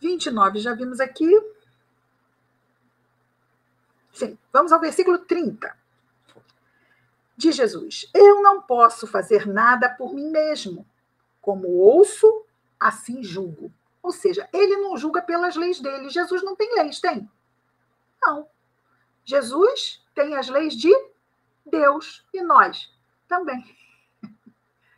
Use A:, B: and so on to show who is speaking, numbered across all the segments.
A: 29, já vimos aqui. Sim, vamos ao versículo 30. De Jesus: eu não posso fazer nada por mim mesmo. Como ouço, assim julgo. Ou seja, ele não julga pelas leis dele. Jesus não tem leis, tem? Não. Jesus tem as leis de Deus e nós também.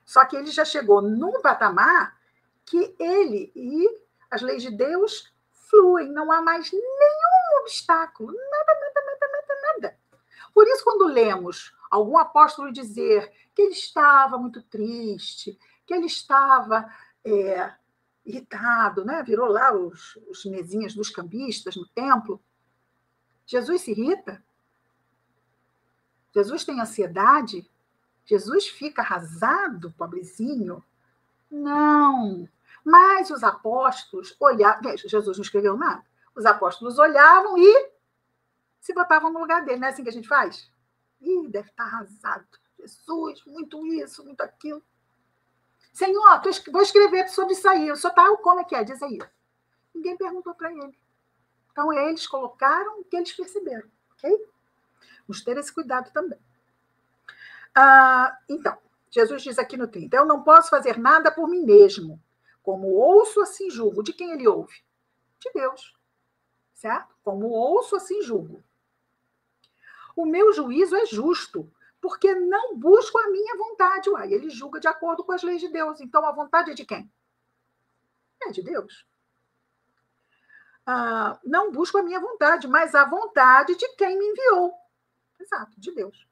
A: Só que ele já chegou num patamar que ele e as leis de Deus fluem, não há mais nenhum obstáculo, nada. Por isso, quando lemos algum apóstolo dizer que ele estava muito triste, que ele estava irritado, né? Virou lá os mesinhas dos cambistas no templo. Jesus se irrita? Jesus tem ansiedade? Jesus fica arrasado, pobrezinho? Não. Mas os apóstolos olhavam. Veja, Jesus não escreveu nada. Os apóstolos olhavam e se botavam no lugar dele. Não é assim que a gente faz? Ih, deve estar arrasado. Jesus, muito isso, muito aquilo. Senhor, vou escrever sobre isso aí. O senhor tá, como é que é? Diz aí. Ninguém perguntou para ele. Então, eles colocaram o que eles perceberam. Ok? Vamos ter esse cuidado também. Então, Jesus diz aqui no 30, eu não posso fazer nada por mim mesmo. Como ouço, assim julgo. De quem ele ouve? De Deus. Certo? Como ouço, assim julgo. O meu juízo é justo, porque não busco a minha vontade. Uai, ele julga de acordo com as leis de Deus. Então, a vontade é de quem? É de Deus. Não busco a minha vontade, mas a vontade de quem me enviou. Exato, de Deus.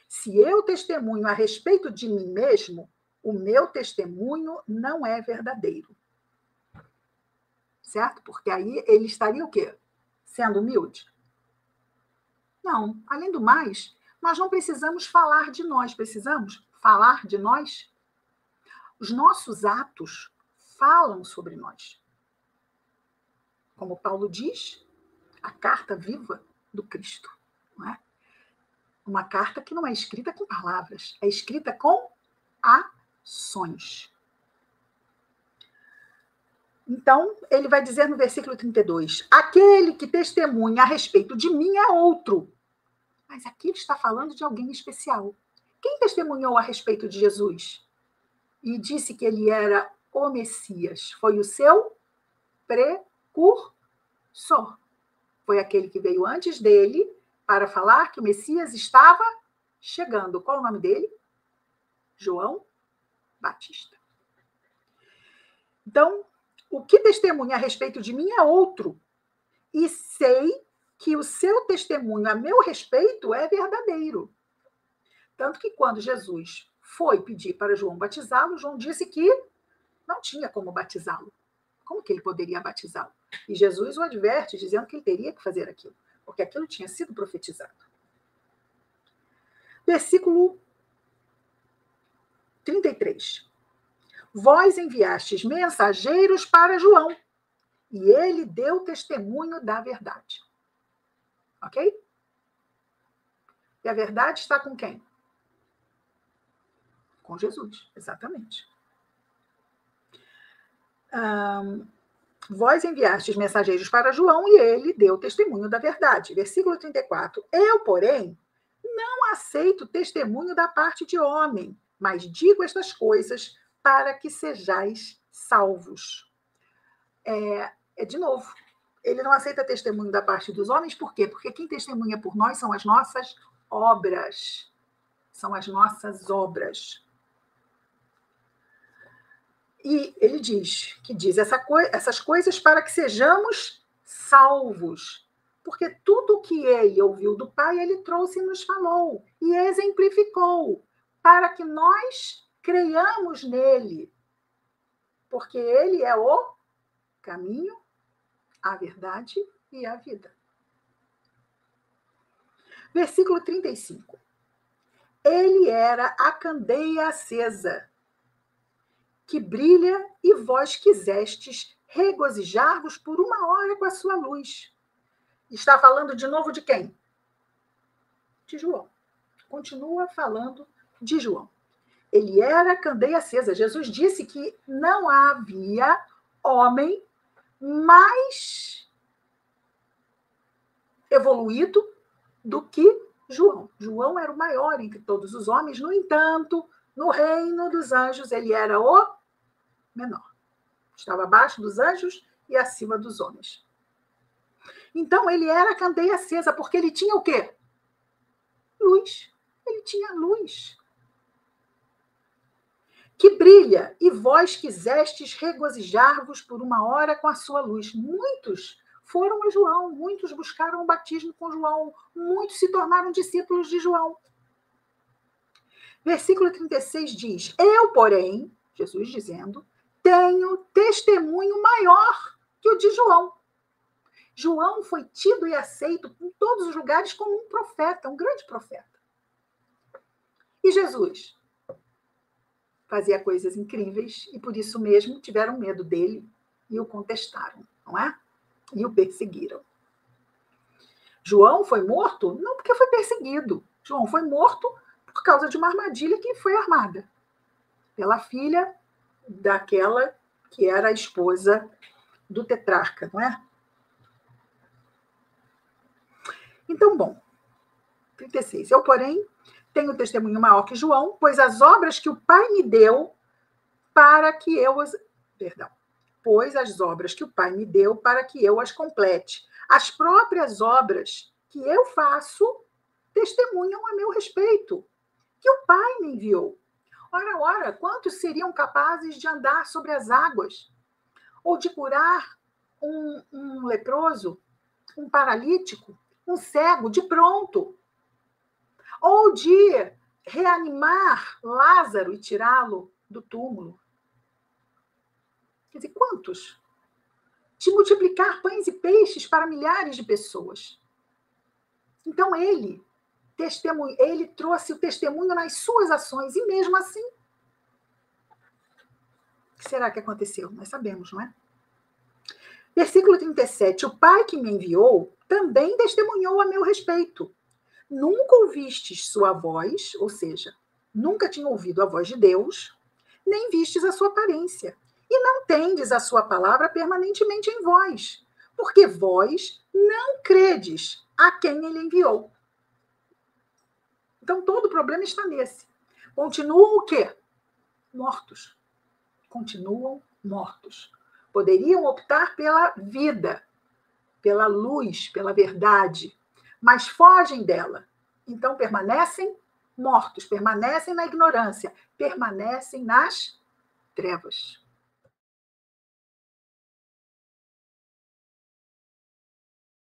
A: Se eu testemunho a respeito de mim mesmo, o meu testemunho não é verdadeiro. Certo? Porque aí ele estaria o quê? Sendo humilde? Não. Além do mais, nós não precisamos falar de nós. Precisamos falar de nós? Os nossos atos falam sobre nós. Como Paulo diz, a carta viva do Cristo. Não é? Uma carta que não é escrita com palavras, é escrita com ações. Então, ele vai dizer no versículo 32, aquele que testemunha a respeito de mim é outro. Mas aqui ele está falando de alguém especial. Quem testemunhou a respeito de Jesus e disse que ele era o Messias? Foi o seu precursor. Foi aquele que veio antes dele para falar que o Messias estava chegando. Qual o nome dele? João Batista. Então, o que testemunha a respeito de mim é outro. E sei que o seu testemunho a meu respeito é verdadeiro. Tanto que quando Jesus foi pedir para João batizá-lo, João disse que não tinha como batizá-lo. Como que ele poderia batizá-lo? E Jesus o adverte, dizendo que ele teria que fazer aquilo, porque aquilo tinha sido profetizado. Versículo 33. Vós enviastes mensageiros para João, e ele deu testemunho da verdade. Ok? E a verdade está com quem? Com Jesus, exatamente. Vós enviastes mensageiros para João, e ele deu testemunho da verdade. Versículo 34. Eu, porém, não aceito testemunho da parte de homem, mas digo estas coisas para que sejais salvos. De novo, ele não aceita testemunho da parte dos homens, por quê? Porque quem testemunha por nós são as nossas obras. São as nossas obras. E ele diz essas coisas para que sejamos salvos. Porque tudo o que ele ouviu do Pai, ele trouxe e nos falou. E exemplificou. Para que nós creiamos nele. Porque ele é o caminho, a verdade e a vida. Versículo 35. Ele era a candeia acesa, que brilha, e vós quisestes regozijar-vos por uma hora com a sua luz. Está falando de novo de quem? De João. Continua falando de João. Ele era candeia acesa. Jesus disse que não havia homem mais evoluído do que João. João era o maior entre todos os homens, no entanto, no reino dos anjos, ele era o menor. Estava abaixo dos anjos e acima dos homens. Então, ele era candeia acesa, porque ele tinha o quê? Luz. Ele tinha luz. Que brilha, e vós quisestes regozijar-vos por uma hora com a sua luz. Muitos foram a João, muitos buscaram o batismo com João, muitos se tornaram discípulos de João. Versículo 36 diz: eu, porém, Jesus dizendo, tenho testemunho maior que o de João. João foi tido e aceito em todos os lugares como um profeta, um grande profeta. E Jesus fazia coisas incríveis e por isso mesmo tiveram medo dele e o contestaram, não é? E o perseguiram. João foi morto não porque foi perseguido. João foi morto por causa de uma armadilha que foi armada pela filha daquela que era a esposa do tetrarca, não é? Então, bom, 36. Eu, porém, tenho testemunho maior que João, pois as obras que o Pai me deu para que eu as... Perdão. Pois as obras que o Pai me deu para que eu as complete. As próprias obras que eu faço testemunham a meu respeito, que o Pai me enviou. Ora, quantos seriam capazes de andar sobre as águas? Ou de curar um leproso, um paralítico, um cego, de pronto? Ou de reanimar Lázaro e tirá-lo do túmulo? Quer dizer, quantos? De multiplicar pães e peixes para milhares de pessoas. Então, ele trouxe o testemunho nas suas ações, e mesmo assim, o que será que aconteceu? Nós sabemos, não é? Versículo 37, o Pai que me enviou também testemunhou a meu respeito. Nunca ouvistes sua voz, ou seja, nunca tinha ouvido a voz de Deus, nem vistes a sua aparência. E não tendes a sua palavra permanentemente em vós, porque vós não credes a quem ele enviou. Então, todo o problema está nesse. Continuam o quê? Mortos. Continuam mortos. Poderiam optar pela vida, pela luz, pela verdade, mas fogem dela. Então, permanecem mortos, permanecem na ignorância, permanecem nas trevas.